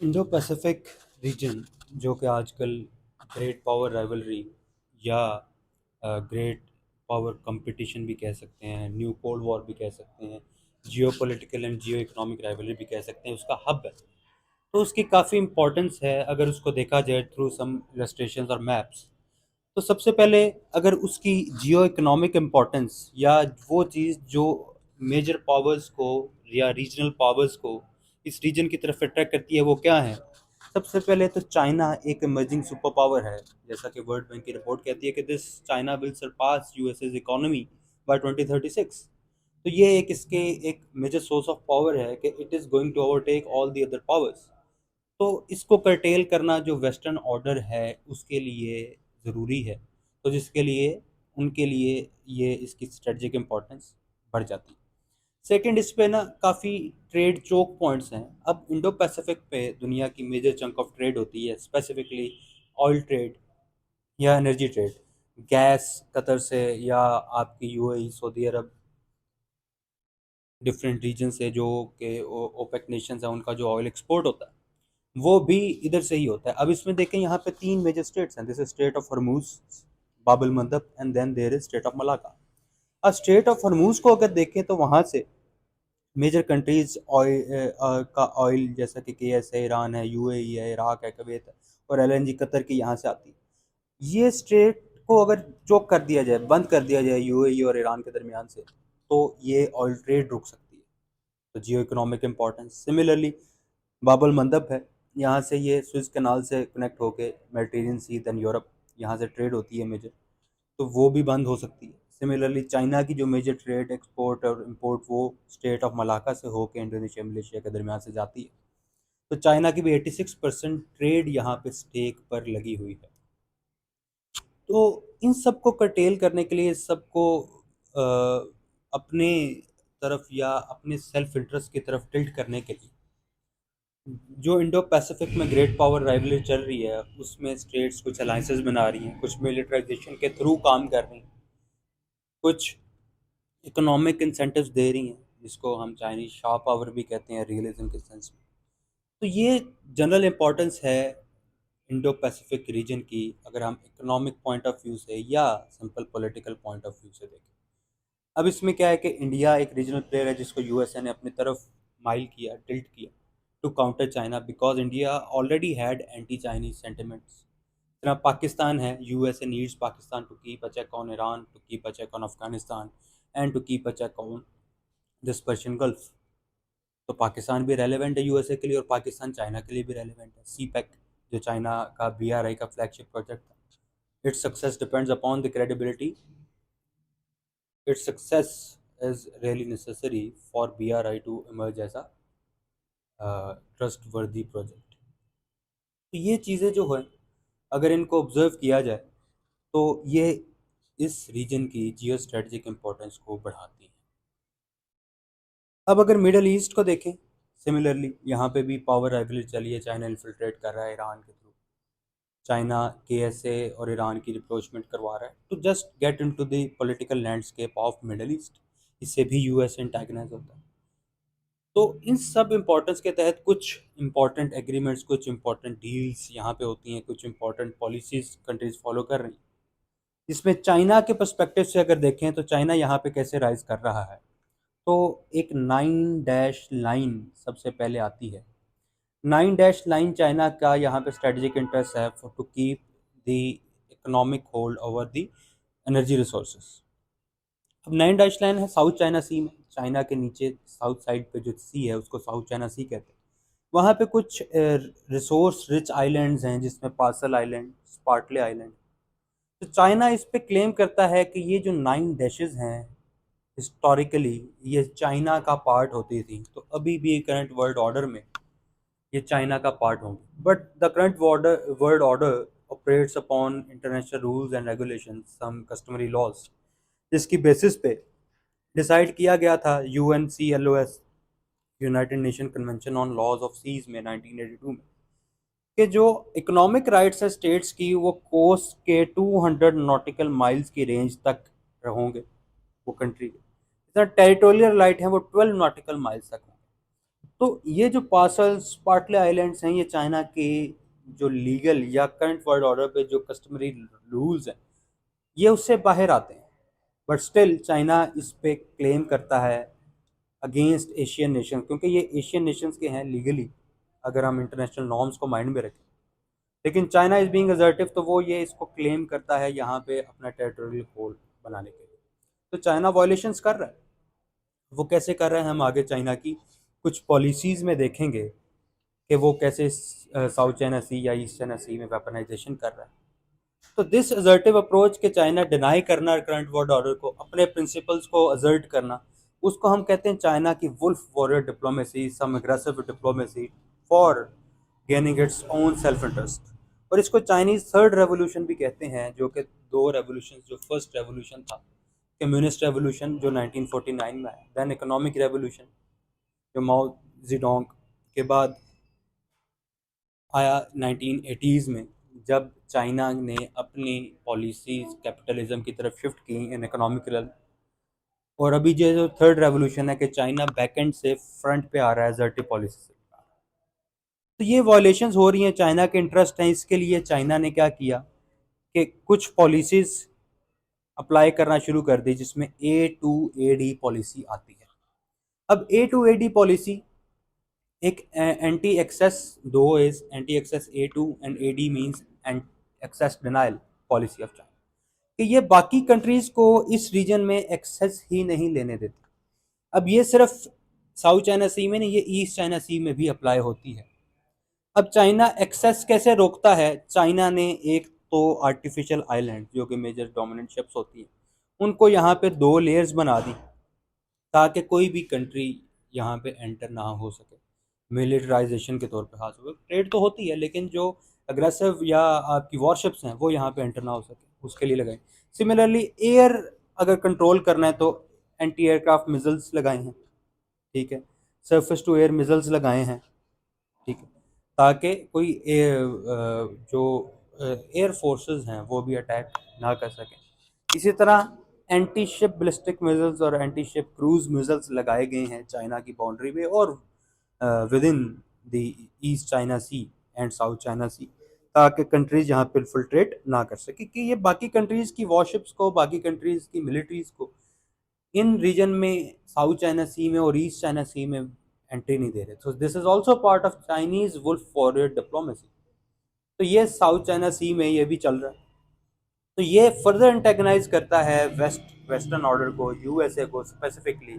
Indo Pacific reason जो कि आजकल ग्रेट पावर राइवलरी या ग्रेट पावर कंपटीशन भी कह सकते हैं, न्यू कोल्ड वॉर भी कह सकते हैं, जियो political and Jio economic rivalry भी कह सकते हैं, उसका हब है। तो उसकी काफ़ी इंपॉर्टेंस है अगर उसको देखा जाए थ्रू सम इलस्ट्रेशंस और मैप्स। तो सबसे पहले अगर उसकी जियो इकोनॉमिक इम्पोर्टेंस या वो चीज़ जो मेजर पावर्स को या रीजनल पावर्स को इस रीजन की तरफ अट्रैक्ट करती है वो क्या है। सबसे पहले तो चाइना एक इमर्जिंग सुपर पावर है। जैसा कि वर्ल्ड बैंक की रिपोर्ट कहती है कि this China will surpass USA's economy by 2036। तो ये एक इसके एक मेजर सोर्स ऑफ पावर है कि it is going to overtake all the other powers. तो इसको कर्टेल करना जो वेस्टर्न ऑर्डर है उसके लिए ज़रूरी है। तो जिसके लिए उनके लिए ये इसकी स्ट्रेटजिक इम्पोर्टेंस बढ़ जाती है। सेकंड, इस पे ना काफ़ी ट्रेड चोक पॉइंट्स हैं। अब इंडो पैसिफिक पे दुनिया की मेजर चंक ऑफ ट्रेड होती है, स्पेसिफिकली ऑयल ट्रेड या एनर्जी ट्रेड। गैस कतर से या आपकी यूएई, सऊदी अरब, डिफरेंट रीजन से जो कि ओपेक नेशंस हैं उनका जो ऑयल एक्सपोर्ट होता है वो भी इधर से ही होता है। अब इसमें देखें यहाँ पे तीन मेजर स्टेट्स हैं। This is strait of Hormuz, Bab el Mandeb and then there is strait of Malacca. अब स्टेट ऑफ हरमूज को अगर देखें तो वहाँ से मेजर कंट्रीज ऑयल का ऑयल जैसा कि केएस है, ईरान है, यूएई है, इराक है, कुवैत है और एलएनजी कतर की यहाँ से आती है। ये स्टेट को अगर चोक कर दिया जाए, बंद कर दिया जाए यूएई और ईरान के दरमियान से, तो ये ऑयल ट्रेड रुक सकती है। तो जियो इकोनॉमिक इम्पोर्टेंस सिमिलरली बाबुल मंदब है। यहाँ से ये स्विस कनाल से कनेक्ट होके मेडिटेरियन सी देन यूरोप, यहाँ से ट्रेड होती है मेजर, तो वो भी बंद हो सकती है। सिमिलरली चाइना की जो मेजर ट्रेड एक्सपोर्ट और इंपोर्ट वो स्टेट ऑफ मलाका से होके इंडोनेशिया मलेशिया के दरमियान से जाती है। तो चाइना की भी 86% ट्रेड यहाँ पे स्टेक पर लगी हुई है। तो इन सब को कर्टेल करने के लिए, इस सबको अपने तरफ या अपने सेल्फ इंटरेस्ट की तरफ टिल्ट करने के लिए जो इंडो पैसिफिक में ग्रेट पावर राइवलरी चल रही है उसमें स्टेट्स कुछ अलाइंसेस बना रही हैं, कुछ मिलिटराइजेशन के थ्रू काम कर रही हैं, कुछ इकोनॉमिक इंसेंटिव्स दे रही हैं जिसको हम चाइनीज शाह पावर भी कहते हैं रियलिज्म के सेंस में। तो ये जनरल इम्पोर्टेंस है इंडो पैसिफिक रीजन की अगर हम इकोनॉमिक पॉइंट ऑफ व्यू से या simple political point of view से देखें। अब इसमें क्या है कि इंडिया एक रीजनल प्लेयर है जिसको यूएसए ने अपनी तरफ माइल किया, टिल्ट किया to counter China because India already had anti Chinese sentiments. तरह पाकिस्तान है, USA needs Pakistan to keep a check on Iran, to keep a check on Afghanistan and to keep a check on this Persian Gulf. तो पाकिस्तान भी relevant है USA के लिए और Pakistan China के लिए भी रेलेवेंट है। सी पैक जो चाइना का बीआरआई का फ्लैगशिप प्रोजेक्ट था, its success depends upon the credibility. Its success is really necessary for BRI to emerge as a trustworthy project. तो ये चीज़ें जो है अगर इनको ऑब्जर्व किया जाए तो ये इस रीजन की जियो स्ट्रेटजिक इम्पोर्टेंस को बढ़ाती हैं। अब अगर मिडल ईस्ट को देखें, सिमिलरली यहाँ पे भी पावर राइवलरी चली है। चाइना इन्फिल्ट्रेट कर रहा है ईरान के थ्रू, चाइना केएसए और ईरान की रिप्रोचमेंट करवा रहा है to just get into the political landscape of Middle East. इससे भी यूएस एंटागनाइज होता है। तो इन सब इम्पोर्टेंस के तहत कुछ इम्पोर्टेंट एग्रीमेंट्स, कुछ इम्पोर्टेंट डील्स यहाँ पे होती हैं, कुछ इम्पोर्टेंट पॉलिसीज कंट्रीज फॉलो कर रही हैं। इसमें चाइना के पर्सपेक्टिव से अगर देखें तो चाइना यहाँ पे कैसे राइज कर रहा है, तो एक 9 डैश लाइन सबसे पहले आती है। 9 डैश लाइन चाइना का यहाँ पे स्ट्रेटेजिक इंटरेस्ट है to keep the economic hold over the energy resources. अब 9 डैश लाइन है साउथ चाइना सी में, चाइना के नीचे साउथ साइड पे जो सी है उसको साउथ चाइना सी कहते हैं। वहाँ पे कुछ रिसोर्स रिच आइलैंड्स हैं जिसमें पार्सल आइलैंड, स्पार्टले आइलैंड। तो चाइना इस पे क्लेम करता है कि ये जो 9 डैशेज हैं हिस्टोरिकली ये चाइना का पार्ट होती थी, तो अभी भी करंट वर्ल्ड ऑर्डर में ये चाइना का पार्ट होंगे। But the current world order operates upon international rules and regulation, some customary laws, जिसकी बेसिस पे डिसाइड किया गया था UNCLOS, United Nation Convention on laws of seas में 1982 में, कि जो इकोनॉमिक राइट्स है स्टेट्स की वो कोस्ट के 200 नॉटिकल माइल्स की रेंज तक होंगे वो कंट्री के। जितना टेरिटोरियल राइट है वो 12 नॉटिकल माइल्स तक होंगे। तो ये जो पार्सल्स पार्टले आइलैंड्स हैं, ये चाइना के जो लीगल या करंट वर्ल्ड ऑर्डर पे जो कस्टमरी रूल्स हैं, ये उससे बाहर आते हैं। बट स्टिल चाइना इस पे क्लेम करता है अगेंस्ट एशियन नेशन, क्योंकि ये एशियन नेशंस के हैं लीगली, अगर हम इंटरनेशनल नॉर्म्स को माइंड में रखें। लेकिन चाइना इज बीइंग असर्टिव, तो वो ये इसको क्लेम करता है यहाँ पे अपना टेरिटोरियल होल्ड बनाने के लिए। तो चाइना वायलेशंस कर रहा है। वो कैसे कर रहे हैं, हम आगे चाइना की कुछ पॉलिसीज़ में देखेंगे कि वो कैसे साउथ चाइना सी या ईस्ट चाइना सी में वेपनाइजेशन कर रहा है। तो दिस असर्टिव अप्रोच के चाइना डिनाई करना करंट वर्ल्ड ऑर्डर को, अपने प्रिंसिपल्स को असर्ट करना, उसको हम कहते हैं चाइना की wolf warrior diplomacy, some aggressive diplomacy for gaining its own self interest. और इसको चाइनीज थर्ड रेवोल्यूशन भी कहते हैं, जो कि दो रेवोल्यूशन, जो फर्स्ट रेवोल्यूशन था कम्युनिस्ट रेवोल्यूशन जो 1949 में आया, देन इकोनॉमिक रेवोल्यूशन जो माओ जेडोंग के बाद आया 1980s में, जब चाइना ने अपनी पॉलिसीज कैपिटलिज्म की तरफ शिफ्ट की इन इकोनॉमिक रेल। और अभी जो थर्ड रेवोल्यूशन है कि चाइना बैकएंड से फ्रंट पे आ रहा है असर्टिव पॉलिसी से। तो ये वायलेशंस हो रही हैं, चाइना के इंटरेस्ट हैं, इसके लिए चाइना ने क्या किया कि कुछ पॉलिसीज अप्लाई करना शुरू कर दी, जिसमें A2AD पॉलिसी आती है। अब A2AD पॉलिसी एक एंटी एक्सेस, दो is anti access A2 and AD means access denial policy of China, कि ये बाकी कंट्रीज को इस रीजन में एक्सेस ही नहीं लेने देती। अब ये सिर्फ साउथ चाइना सी में नहीं, ये ईस्ट चाइना सी में भी अप्लाई होती है। अब चाइना एक्सेस कैसे रोकता है, चाइना ने एक तो आर्टिफिशियल आइलैंड जो कि मेजर डोमिनेंट शिप्स होती हैं, उनको यहाँ पे दो लेयर्स बना दी ताकि कोई भी कंट्री यहाँ पे एंटर ना हो सके। मिलिटराइजेशन के तौर पे, खास तौर पे ट्रेड तो होती है, लेकिन जो अग्रेसिव या आपकी वॉरशिप्स हैं वो यहाँ पे एंटर ना हो सके, उसके लिए लगाए। सिमिलरली एयर अगर कंट्रोल करना है तो एंटी एयरक्राफ्ट मिजल्स लगाए हैं, ठीक है, सरफेस टू एयर मिजल्स लगाए हैं, ठीक है, ताकि कोई जो एयर फोर्सेस हैं वो भी अटैक ना कर सकें। इसी तरह एंटी शिप बैलिस्टिक मिसाइल्स और एंटी शिप क्रूज मिसाइल्स लगाए गए हैं चाइना की बाउंड्री में और within the east China sea and south China sea, ताकि कंट्रीज यहाँ पर इन्फिल्ट्रेट ना कर सके, कि ये बाकी कंट्रीज की वॉरशिप्स को, बाकी कंट्रीज की मिलिट्रीज को इन रीजन में साउथ चाइना सी में और ईस्ट चाइना सी में एंट्री नहीं दे रहे। तो this is also part of Chinese wolf warrior diplomacy. तो ये साउथ चाइना सी में ये भी चल रहा है। तो ये फर्दर एंटेगनाइज करता है वेस्टर्न ऑर्डर को, यूएसए को स्पेसिफिकली,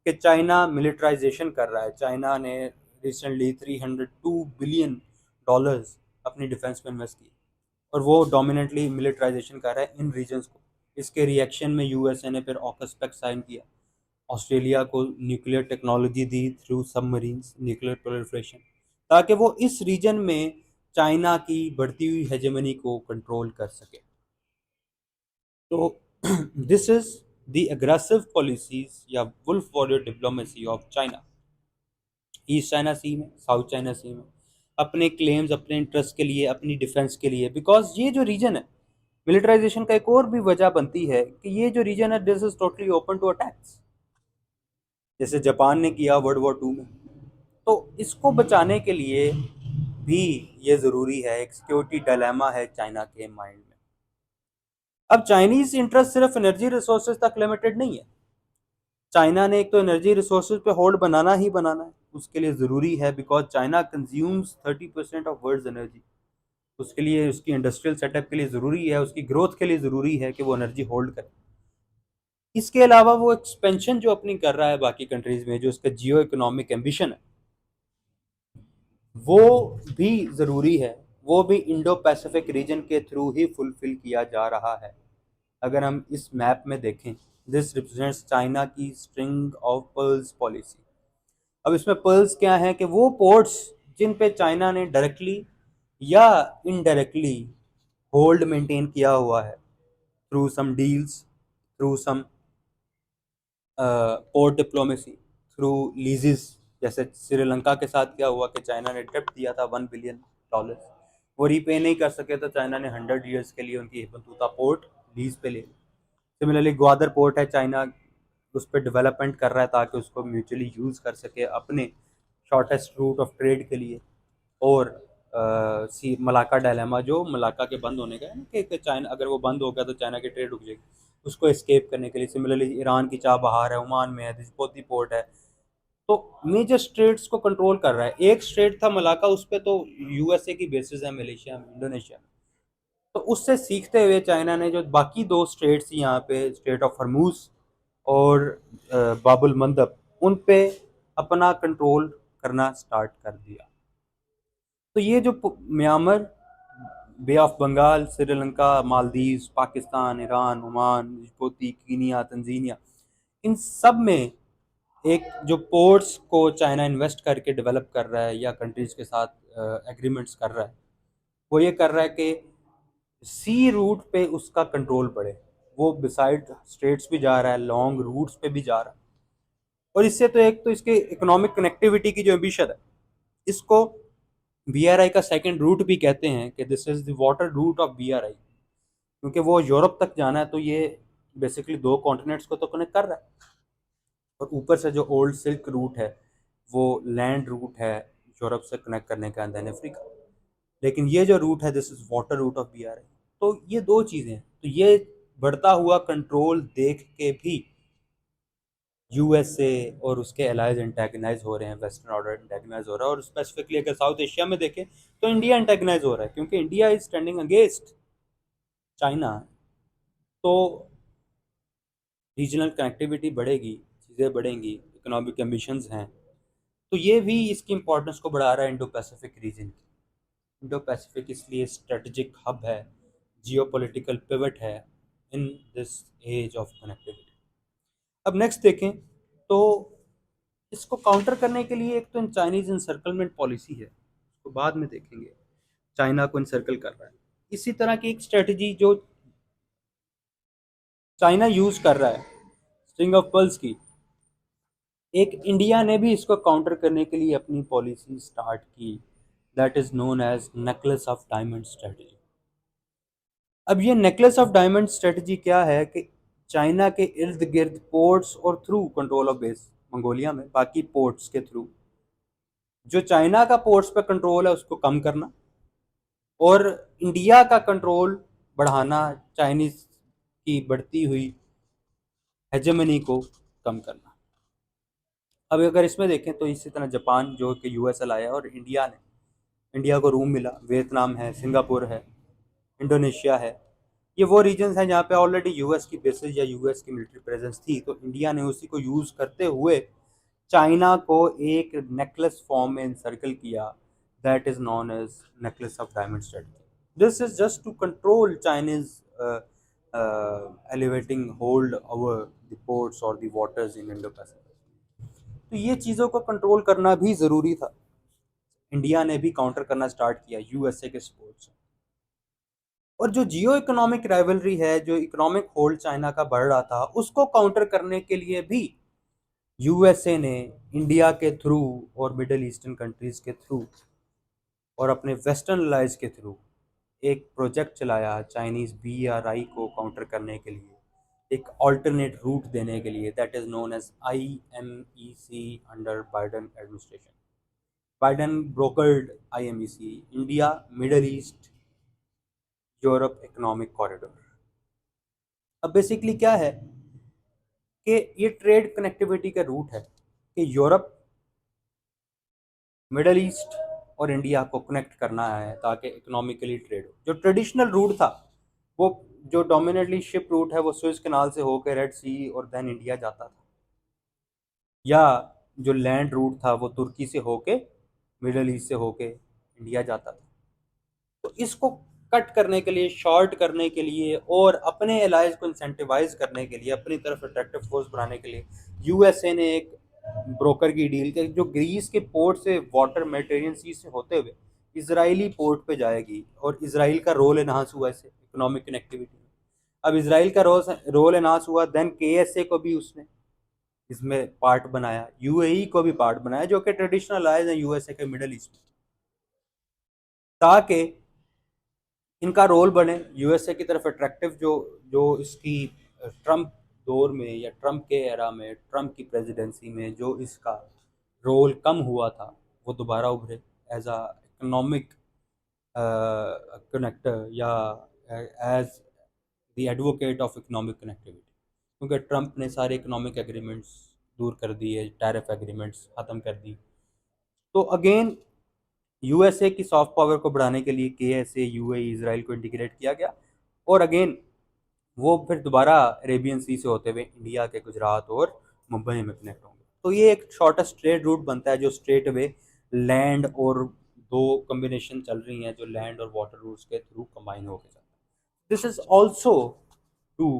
कि चाइना मिलिटराइजेशन कर रहा है। चाइना ने रिसेंटली $302 बिलियन अपनी डिफेंस में इन्वेस्ट किए और वो डोमिनेटली मिलिटराइजेशन कर रहा है इन रीजन्स को। इसके रिएक्शन में यूएसए ने फिर ऑकस पैक्ट साइन किया, ऑस्ट्रेलिया को nuclear technology the through submarines, nuclear proliferation, ताकि वो इस रीजन में चाइना की बढ़ती हुई हेजेमनी को कंट्रोल कर सके। तो this is the aggressive policies या wolf warrior diplomacy of China east China सी में, साउथ चाइना सी में, अपने क्लेम्स, अपने इंटरेस्ट के लिए, अपनी डिफेंस के लिए। बिकॉज ये जो रीजन है, मिलिटराइजेशन का एक और भी वजह बनती है कि ये जो रीजन है this is totally open to attacks, जैसे जापान ने किया वर्ल्ड वॉर 2 में। तो इसको बचाने के लिए भी ये ज़रूरी है, एक सिक्योरिटी डायलेमा है चाइना के माइंड में। अब चाइनीज़ इंटरेस्ट सिर्फ एनर्जी रिसोर्सेज तक लिमिटेड नहीं है। चाइना ने एक तो एनर्जी रिसोर्सेज पे होल्ड बनाना ही बनाना है, उसके लिए ज़रूरी है, because China consumes 30% of world's energy. उसके लिए, उसकी इंडस्ट्रियल सेटअप के लिए ज़रूरी है, उसकी ग्रोथ के लिए ज़रूरी है कि वो एनर्जी होल्ड करे। इसके अलावा वो एक्सपेंशन जो अपनी कर रहा है बाकी कंट्रीज़ में, जो उसका जियो इकोनॉमिक एम्बिशन है, वो भी ज़रूरी है, वो भी इंडो पैसिफिक रीजन के थ्रू ही फुलफिल किया जा रहा है। अगर हम इस मैप में देखें, दिस रिप्रेजेंट्स चाइना की स्ट्रिंग ऑफ पर्ल्स पॉलिसी। अब इसमें पर्ल्स क्या हैं, कि वो पोर्ट्स जिन पे चाइना ने डायरेक्टली या इनडायरेक्टली होल्ड मेंटेन किया हुआ है through some deals, through some port diplomacy, through leases. जैसे श्रीलंका के साथ क्या हुआ कि चाइना ने डेप्ट दिया था $1 बिलियन, वो रीपे नहीं कर सके तो चाइना ने 100 ईयर्स के लिए उनकी बंतूता पोर्ट लीज पे ले ली। सिमिलरली ग्वादर पोर्ट है, चाइना उस पर डेवलपमेंट कर रहा है ताकि उसको म्यूचुअली यूज़ कर सके अपने शॉर्टेस्ट रूट ऑफ ट्रेड के लिए, और सी मलाका डायलेमा, जो मलाका के बंद होने का है ना, कि चाइना अगर वो बंद हो गया तो चाइना की ट्रेड रुक जाएगी, उसको एस्केप करने के लिए। सिमिलरली ईरान की चाबहार है, ओमान में है, दिसपोती पोर्ट है। तो मेजर स्टेट्स को कंट्रोल कर रहा है। एक स्टेट था मलाका, उस पर तो यूएसए की बेसिस है, मलेशिया में, इंडोनेशिया में। तो उससे सीखते हुए चाइना ने जो बाकी दो स्टेट्स यहाँ पे, स्टेट ऑफ हरमूज और बाबुल मंदब, उन पे अपना कंट्रोल करना स्टार्ट कर दिया। तो ये जो Myanmar, bay of Bengal, Sri Lanka, Maldives, Pakistan, Iran, Oman, Djibouti, Kenya, Tanzania, इन सब में एक जो पोर्ट्स को चाइना इन्वेस्ट करके डेवलप कर रहा है या कंट्रीज के साथ एग्रीमेंट्स कर रहा है, वो ये कर रहा है कि सी रूट पे उसका कंट्रोल बढ़े। वो बिसाइड स्टेट्स भी जा रहा है, लॉन्ग रूट्स पे भी जा रहा है। और इससे तो एक तो इसके इकोनॉमिक कनेक्टिविटी की जो एम्बिशन है, इसको बीआरआई का सेकंड रूट भी कहते हैं, कि this is the water route of BRI, क्योंकि वो यूरोप तक जाना है। तो ये बेसिकली दो कॉन्टिनेंट्स को तो कनेक्ट कर रहा है। और ऊपर से जो ओल्ड सिल्क रूट है, वो लैंड रूट है यूरोप से कनेक्ट करने का, देन अफ्रीका। लेकिन ये जो रूट है, this is water route of BRI. तो ये दो चीज़ें हैं। तो ये बढ़ता हुआ कंट्रोल देख के भी यूएसए और उसके एलाइज एंटेगनाइज हो रहे हैं, वेस्टर्न ऑर्डर एंटेगनाइज हो रहा है। और स्पेसिफिकली अगर साउथ एशिया में देखें तो इंडिया एंटेगनाइज हो रहा है, क्योंकि India is standing against China. तो रीजनल कनेक्टिविटी बढ़ेगी, चीज़ें बढ़ेंगी, इकोनॉमिक एम्बिशंस हैं। तो ये भी इसकी इंपॉर्टेंस को बढ़ा रहा है इंडो पैसिफिक रीजन की। इंडो पैसिफिक इसलिए स्ट्रेटजिक हब है, जियोपॉलिटिकल पिवट है in this age of connectivity. अब नेक्स्ट देखें तो इसको काउंटर करने के लिए एक तो चाइनीज इंसर्कलमेंट पॉलिसी है, उसको बाद में देखेंगे। चाइना को इंसर्कल कर रहा है। इसी तरह की एक स्ट्रेटजी जो चाइना यूज कर रहा है, स्ट्रिंग ऑफ पर्ल्स की, एक इंडिया ने भी इसको काउंटर करने के लिए अपनी पॉलिसी स्टार्ट की, that is known as necklace of diamond strategy. अब ये नेकलेस ऑफ डायमंड स्ट्रेटजी क्या है कि चाइना के इर्द गिर्द पोर्ट्स और through control of base Mongolia में, बाकी पोर्ट्स के थ्रू जो चाइना का पोर्ट्स पे कंट्रोल है उसको कम करना, और इंडिया का कंट्रोल बढ़ाना, चाइनीज की बढ़ती हुई हेजेमनी को कम करना। अब अगर इसमें देखें तो इसी तरह जापान जो कि यूएसएल आया, और इंडिया को रूम मिला, वियतनाम है, सिंगापुर है, इंडोनेशिया है। ये वो रीजन्स हैं जहाँ पे ऑलरेडी यूएस की बेसिस या यूएस की मिलिट्री प्रेजेंस थी। तो इंडिया ने उसी को यूज़ करते हुए चाइना को एक नेकलेस फॉर्म में इंसर्कल किया, that is known as necklace of diamond strategy. This is just to control Chinese elevating hold over the ports और the waters in Indo Pacific. तो ये चीज़ों को कंट्रोल करना भी ज़रूरी था। इंडिया ने भी काउंटर करना स्टार्ट किया यूएसए के सपोर्ट से। और जो जियो इकोनॉमिक राइवलरी है, जो इकोनॉमिक होल्ड चाइना का बढ़ रहा था, उसको काउंटर करने के लिए भी यूएसए ने इंडिया के थ्रू और मिडिल ईस्टर्न कंट्रीज के थ्रू और अपने वेस्टर्न अलाइज के थ्रू एक प्रोजेक्ट चलाया चाइनीज बीआरआई को काउंटर करने के लिए, एक अल्टरनेट रूट देने के लिए, that is known as IMEC under Biden administration. Biden brokered IMEC, India Middle East Europe economic corridor. अब बेसिकली क्या है कि ये ट्रेड कनेक्टिविटी का रूट है कि यूरोप, मिडल ईस्ट और इंडिया को कनेक्ट करना है ताकि इकोनॉमिकली ट्रेड हो। जो ट्रेडिशनल रूट था, वो जो डोमिनेटली शिप रूट है, वो सुएज कनाल से होकर रेड सी और देन इंडिया जाता था, या जो लैंड रूट था वो तुर्की से होके, मिडल ईस्ट से होके इंडिया जाता था। तो इसको कट करने के लिए, शॉर्ट करने के लिए और अपने एलाइज को इंसेंटिवाइज करने के लिए, अपनी तरफ अट्रैक्टिव फोर्स बनाने के लिए यूएसए ने एक ब्रोकर की डील की, जो ग्रीस के पोर्ट से वाटर मेडिटेरियन सी से होते हुए इसराइली पोर्ट पे जाएगी, और इसराइल का रोल एनहांस हुआ इससे इकोनॉमिक कनेक्टिविटी में। अब इसराइल का रोल एनहांस हुआ, देन केएसए को भी उसने इसमें पार्ट बनाया, यूएई को भी पार्ट बनाया, जो कि ट्रेडिशनल अलाइज है यूएसए के मिडल ईस्ट में, ताकि इनका रोल बने यूएसए की तरफ अट्रैक्टिव। जो जो इसकी ट्रम्प दौर में या ट्रम्प के एरा में, ट्रम्प की प्रेसिडेंसी में जो इसका रोल कम हुआ था, वो दोबारा उभरे एज अ इकोनॉमिक कनेक्टर या as the advocate of economic connectivity, क्योंकि ट्रंप ने सारे इकोनॉमिक एग्रीमेंट्स दूर कर दिए, टैरिफ एग्रीमेंट्स ख़त्म कर दी। तो अगेन यूएसए की सॉफ्ट पावर को बढ़ाने के लिए केएसए, यूएई, इजराइल को इंटीग्रेट किया गया, और अगेन वो फिर दोबारा अरेबियन सी से होते हुए इंडिया के गुजरात और मुंबई में कनेक्ट होंगे। तो ये एक शॉर्टेस्ट ट्रेड रूट बनता है जो स्ट्रेट वे लैंड और दो कम्बिनेशन चल रही हैं जो लैंड और वाटर रूट्स के थ्रू कंबाइन होकर जाता है। This is also to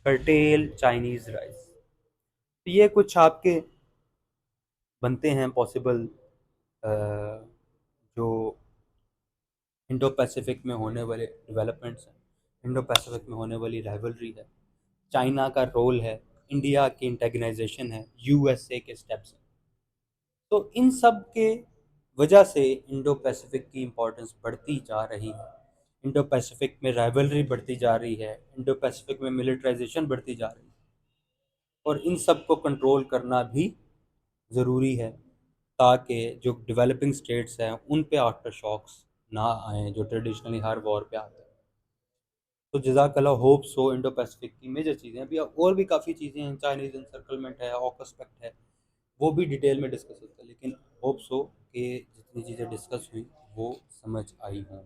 curtail Chinese rise. तो ये कुछ आपके बनते हैं पॉसिबल जो इंडो पैसिफिक में होने वाले डेवलपमेंट्स हैं, इंडो पैसिफिक में होने वाली राइवलरी है, चाइना का रोल है, इंडिया की इंटेग्राइजेशन है, यूएसए के स्टेप्स हैं। तो इन सब के वजह से इंडो पैसिफिक की इम्पोर्टेंस बढ़ती जा रही है, इंडो पैसिफिक में राइवलरी बढ़ती जा रही है, इंडो पैसिफिक में मिलिट्राइजेशन बढ़ती जा रही है, और इन सब को कंट्रोल करना भी ज़रूरी है ताकि जो डेवलपिंग स्टेट्स हैं उन पे आफ्टर शॉक्स ना आए जो ट्रेडिशनली हर वॉर पे आते हैं। तो जज़ाकल्लाह, होप सो इंडो पैसिफिक की मेजर चीज़ें अभी और भी काफ़ी चीज़ें हैं, चाइनीज़ इंसर्कलमेंट है, ऑकस पैक्ट है, वो भी डिटेल में डिस्कस होता है, लेकिन होप सो कि जितनी चीज़ें डिस्कस हुई वो समझ आई हों।